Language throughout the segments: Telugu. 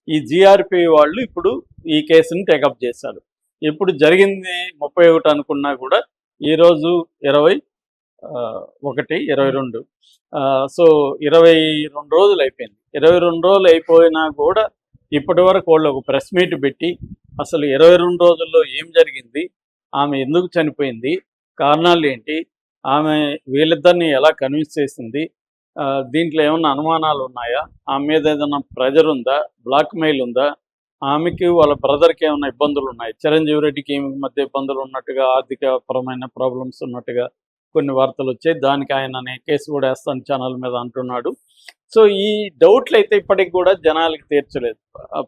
ఈ జీఆర్పీ వాళ్ళు ఇప్పుడు ఈ కేసుని టేకప్ చేశారు. ఇప్పుడు జరిగింది 31 అనుకున్నా కూడా ఈరోజు 22 సో 22 రోజులు అయిపోయింది. 22 రోజులు అయిపోయినా కూడా ఇప్పటి వరకు వాళ్ళు ఒక ప్రెస్ మీట్ పెట్టి అసలు 22 రోజుల్లో ఏం జరిగింది, ఆమె ఎందుకు చనిపోయింది, కారణాలు ఏంటి, ఆమె వీళ్ళిద్దరిని ఎలా కన్విన్స్ చేసింది, దీంట్లో ఏమన్నా అనుమానాలు ఉన్నాయా, ఆమె మీద ఏదైనా ప్రెజర్ ఉందా, బ్లాక్మెయిల్ ఉందా, ఆమెకి వాళ్ళ బ్రదర్కి ఏమైనా ఇబ్బందులు ఉన్నాయి, చిరంజీవి రెడ్డికి ఈమె మధ్య ఇబ్బందులు ఉన్నట్టుగా, ఆర్థికపరమైన ప్రాబ్లమ్స్ ఉన్నట్టుగా కొన్ని వార్తలు వచ్చాయి. దానికి ఆయన కేసు కూడా వేస్తాను ఛానల్ మీద అంటున్నాడు. సో ఈ డౌట్లు అయితే ఇప్పటికి కూడా జనాలకి తీర్చలేదు.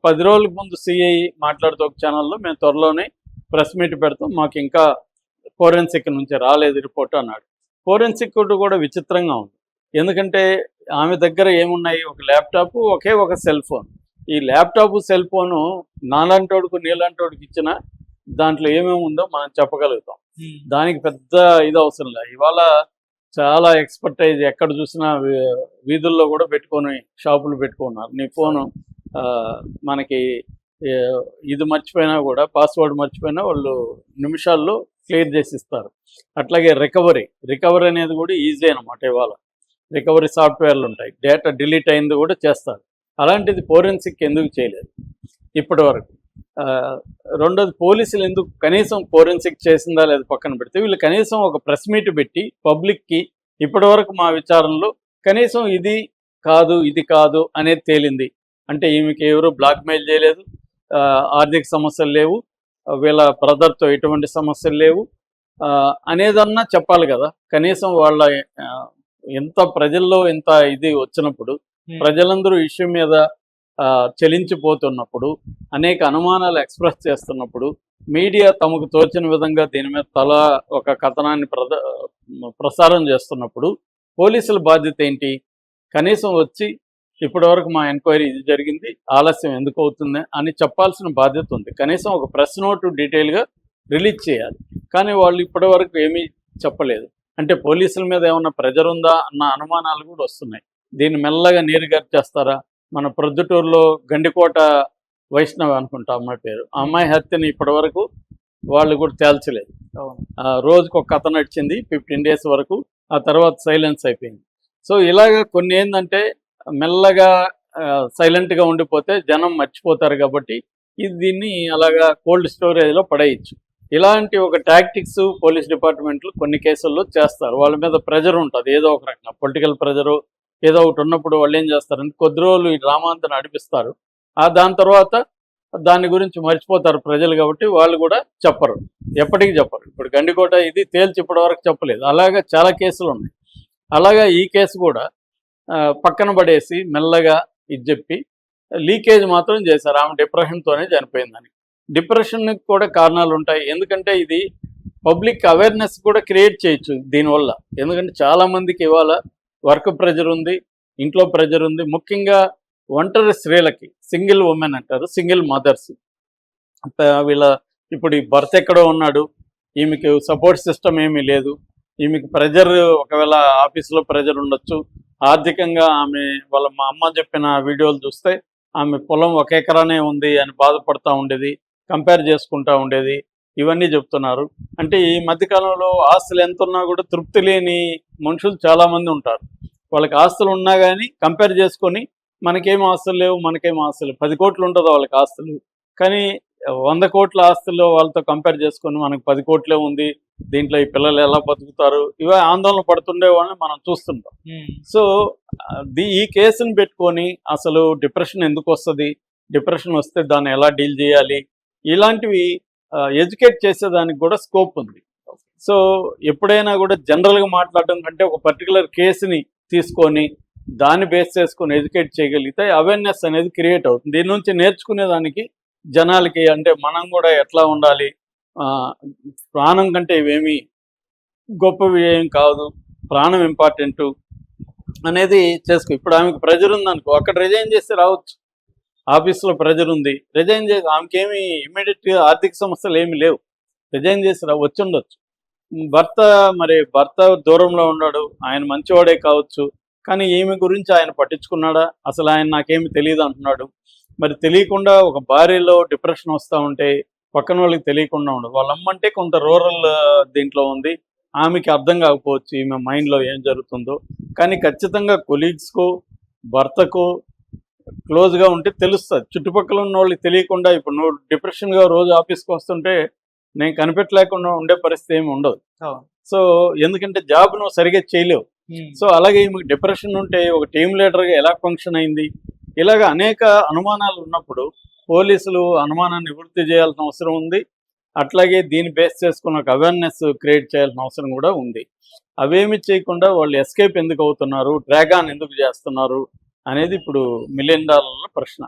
10 రోజుల ముందు సిఐ మాట్లాడుతూ ఒక ఛానల్లో మేము త్వరలోనే ప్రెస్ మీట్ పెడతాం, మాకు ఇంకా ఫోరెన్సిక్ నుంచి రాలేదు రిపోర్ట్ అన్నాడు. ఫోరెన్సిక్ కూడా విచిత్రంగా ఉంది. ఎందుకంటే ఆమె దగ్గర ఏమున్నాయి, ఒక ల్యాప్టాప్, ఒక సెల్ ఫోన్. ఈ ల్యాప్టాప్ సెల్ ఫోను నాలాంటోడుకు నీలాంటోడికి ఇచ్చిన దాంట్లో ఏమేమి ఉందో మనం చెప్పగలుగుతాం. దానికి పెద్ద ఇది అవసరం లేదు. ఇవాళ చాలా ఎక్స్పర్టైజ్ ఎక్కడ చూసినా వీధుల్లో కూడా పెట్టుకొని షాపులు పెట్టుకున్నారు. నీ ఫోను మనకి ఇది మర్చిపోయినా కూడా, పాస్వర్డ్ మర్చిపోయినా వాళ్ళు నిమిషాల్లో క్లియర్ చేసి ఇస్తారు. అట్లాగే రికవరీ అనేది కూడా ఈజీ అనమాట. ఇవాళ రికవరీ సాఫ్ట్వేర్లు ఉంటాయి, డేటా డిలీట్ అయింది కూడా చేస్తారు. అలాంటిది ఫోరెన్సిక్ ఎందుకు చేయలేదు ఇప్పటి వరకు? రెండోది, పోలీసులు ఎందుకు కనీసం ఫోరెన్సిక్ చేసిందా లేదా పక్కన పెడితే, వీళ్ళు కనీసం ఒక ప్రెస్ మీట్ పెట్టి పబ్లిక్కి ఇప్పటి వరకు మా విచారణలో కనీసం ఇది కాదు అనేది తేలింది అంటే, ఈమెకి ఎవరు బ్లాక్మెయిల్ చేయలేదు, ఆర్థిక సమస్యలు లేవు, వీళ్ళ బ్రదర్తో ఎటువంటి సమస్యలు లేవు అనేదన్నా చెప్పాలి కదా. కనీసం వాళ్ళ ఎంత ప్రజల్లో ఎంత ఇది వచ్చినప్పుడు, ప్రజలందరూ ఇష్యూ మీద చలించిపోతున్నప్పుడు, అనేక అనుమానాలు ఎక్స్ప్రెస్ చేస్తున్నప్పుడు, మీడియా తమకు తోచిన విధంగా దీని మీద ఒక కథనాన్ని ప్రసారం చేస్తున్నప్పుడు పోలీసుల బాధ్యత ఏంటి? కనీసం వచ్చి ఇప్పటివరకు మా ఎంక్వైరీ ఇది జరిగింది, ఆలస్యం ఎందుకు అవుతుంది అని చెప్పాల్సిన బాధ్యత ఉంది. కనీసం ఒక ప్రెస్ నోటు డీటెయిల్గా రిలీజ్ చేయాలి. కానీ వాళ్ళు ఇప్పటివరకు ఏమీ చెప్పలేదు. అంటే పోలీసుల మీద ఏమన్నా ప్రెజర్ ఉందా అన్న అనుమానాలు కూడా వస్తున్నాయి. దీన్ని మెల్లగా నీరుగార్చేస్తారా? మన ప్రొద్దుటూరులో గండికోట వైష్ణవ్ అనుకుంటా అమ్మాయి పేరు, ఆ అమ్మాయి హత్యని ఇప్పటివరకు వాళ్ళు కూడా తేల్చలేదు. రోజుకు ఒక కథ నడిచింది 15 days వరకు, ఆ తర్వాత సైలెన్స్ అయిపోయింది. సో ఇలాగ కొన్ని ఏంటంటే మెల్లగా సైలెంట్గా ఉండిపోతే జనం మర్చిపోతారు. కాబట్టి దీన్ని అలాగా కోల్డ్ స్టోరేజ్లో పడేయచ్చు. ఇలాంటి ఒక టాక్టిక్స్ పోలీస్ డిపార్ట్మెంట్లు కొన్ని కేసుల్లో చేస్తారు. వాళ్ళ మీద ప్రెజర్ ఉంటుంది, ఏదో ఒక రకంగా పొలిటికల్ ప్రెజరు ఏదో ఒకటి ఉన్నప్పుడు వాళ్ళు ఏం చేస్తారంటే కొద్ది రోజులు ఈ డ్రామాంతా నడిపిస్తారు. దాని తర్వాత దాని గురించి మర్చిపోతారు ప్రజలు. కాబట్టి వాళ్ళు కూడా చెప్పరు, ఎప్పటికీ చెప్పరు. ఇప్పుడు గండికోట ఇది తేల్చి ఇప్పటి వరకు చెప్పలేదు. అలాగా చాలా కేసులు ఉన్నాయి. అలాగా ఈ కేసు కూడా పక్కన పడేసి మెల్లగా ఇది చెప్పి లీకేజ్ మాత్రం చేశారు. ఆమె డిప్రెషన్తోనే చనిపోయిందని. డిప్రెషన్కి కూడా కారణాలు ఉంటాయి. ఎందుకంటే ఇది పబ్లిక్ అవేర్నెస్ కూడా క్రియేట్ చేయొచ్చు దీనివల్ల. ఎందుకంటే చాలామందికి ఇవాళ వర్క్ ప్రెజర్ ఉంది, ఇంట్లో ప్రెజర్ ఉంది. ముఖ్యంగా ఒంటరి స్త్రీలకి, సింగిల్ ఉమెన్ అంటారు, సింగిల్ మదర్స్, వీళ్ళ ఇప్పుడు ఈ భర్త ఎక్కడో ఉన్నాడు, ఈమెకి సపోర్ట్ సిస్టమ్ ఏమీ లేదు, ఈమెకి ప్రెజర్, ఒకవేళ ఆఫీసులో ప్రెజర్ ఉండొచ్చు, ఆర్థికంగా ఆమె మా అమ్మ చెప్పిన వీడియోలు చూస్తే ఆమె పొలం 1 ఎకరానే ఉంది అని బాధపడుతూ ఉండేది, కంపేర్ చేసుకుంటూ ఉండేది, ఇవన్నీ చెప్తున్నారు. అంటే ఈ మధ్యకాలంలో ఆస్తులు ఎంత ఉన్నా కూడా తృప్తి లేని మనుషులు చాలామంది ఉంటారు. వాళ్ళకి ఆస్తులు ఉన్నా కానీ కంపేర్ చేసుకొని మనకేం ఆస్తులు లేవు, 10 కోట్లు ఉంటుందో వాళ్ళకి ఆస్తులు, కానీ 100 కోట్ల ఆస్తుల్లో వాళ్ళతో కంపేర్ చేసుకొని మనకు 10 కోట్లే ఉంది, దీంట్లో ఈ పిల్లలు ఎలా బతుకుతారు, ఇవే ఆందోళన పడుతుండే వాళ్ళని మనం చూస్తుంటాం. సో ఈ కేసుని పెట్టుకొని అసలు డిప్రెషన్ ఎందుకు వస్తుంది, డిప్రెషన్ వస్తే దాన్ని ఎలా డీల్ చేయాలి, ఇలాంటివి ఎడ్యుకేట్ చేసేదానికి కూడా స్కోప్ ఉంది. సో ఎప్పుడైనా కూడా జనరల్గా మాట్లాడడం కంటే ఒక పర్టికులర్ కేసుని తీసుకొని దాన్ని బేస్ చేసుకొని ఎడ్యుకేట్ చేయగలిగితే అవేర్నెస్ అనేది క్రియేట్ అవుతుంది. దీని నుంచి నేర్చుకునేదానికి జనాలకి, అంటే మనం కూడా ఎట్లా ఉండాలి, ప్రాణం కంటే ఇవేమీ గొప్పవి ఏం కాదు, ప్రాణం ఇంపార్టెంటు అనేది చేసుకో. ఇప్పుడు ఆమెకు ప్రెజర్ ఉందనుకో, అక్కడ రిజైన్ చేస్తే రావచ్చు. ఆఫీస్లో ప్రెజర్ ఉంది, రిజైన్ చేసి, ఆమెకేమి ఇమ్మీడియట్గా ఆర్థిక సమస్యలు ఏమీ లేవు, రిజైన్ చేసి వచ్చి ఉండొచ్చు. భర్త దూరంలో ఉన్నాడు, ఆయన మంచివాడే కావచ్చు, కానీ ఈమె గురించి ఆయన పట్టించుకున్నాడా, అసలు ఆయన నాకేమి తెలియదు అంటున్నాడు. మరి తెలియకుండా ఒక భార్యలో డిప్రెషన్ వస్తూ ఉంటే పక్కన వాళ్ళకి తెలియకుండా ఉండదు. వాళ్ళ అమ్మంటే కొంత రూరల్ దీంట్లో ఉంది. ఆమెకి అర్థం కాకపోవచ్చు ఈమె మైండ్లో ఏం జరుగుతుందో. కానీ ఖచ్చితంగా కొలీగ్స్కో, భర్తకో క్లోజ్గా ఉంటే తెలుస్తుంది. చుట్టుపక్కల ఉన్న వాళ్ళకి తెలియకుండా ఇప్పుడు నువ్వు డిప్రెషన్గా రోజు ఆఫీస్కి వస్తుంటే నేను కనిపెట్టలేకుండా ఉండే పరిస్థితి ఏమి ఉండదు. సో ఎందుకంటే జాబ్ నువ్వు సరిగ్గా చేయలేవు. సో అలాగే ఈమెకు డిప్రెషన్ ఉంటే ఒక టీమ్ లీడర్గా ఎలా ఫంక్షన్ అయింది, ఇలాగ అనేక అనుమానాలు ఉన్నప్పుడు పోలీసులు అనుమానాన్ని నివృత్తి చేయాల్సిన అవసరం ఉంది. అట్లాగే దీన్ని బేస్ చేసుకున్న ఒక అవేర్నెస్ క్రియేట్ చేయాల్సిన అవసరం కూడా ఉంది. అవేమి చేయకుండా వాళ్ళు ఎస్కేప్ ఎందుకు అవుతున్నారు, డ్రాగ్ ఆన్ ఎందుకు చేస్తున్నారు అనేది ఇప్పుడు $1,000,000 ప్రశ్న.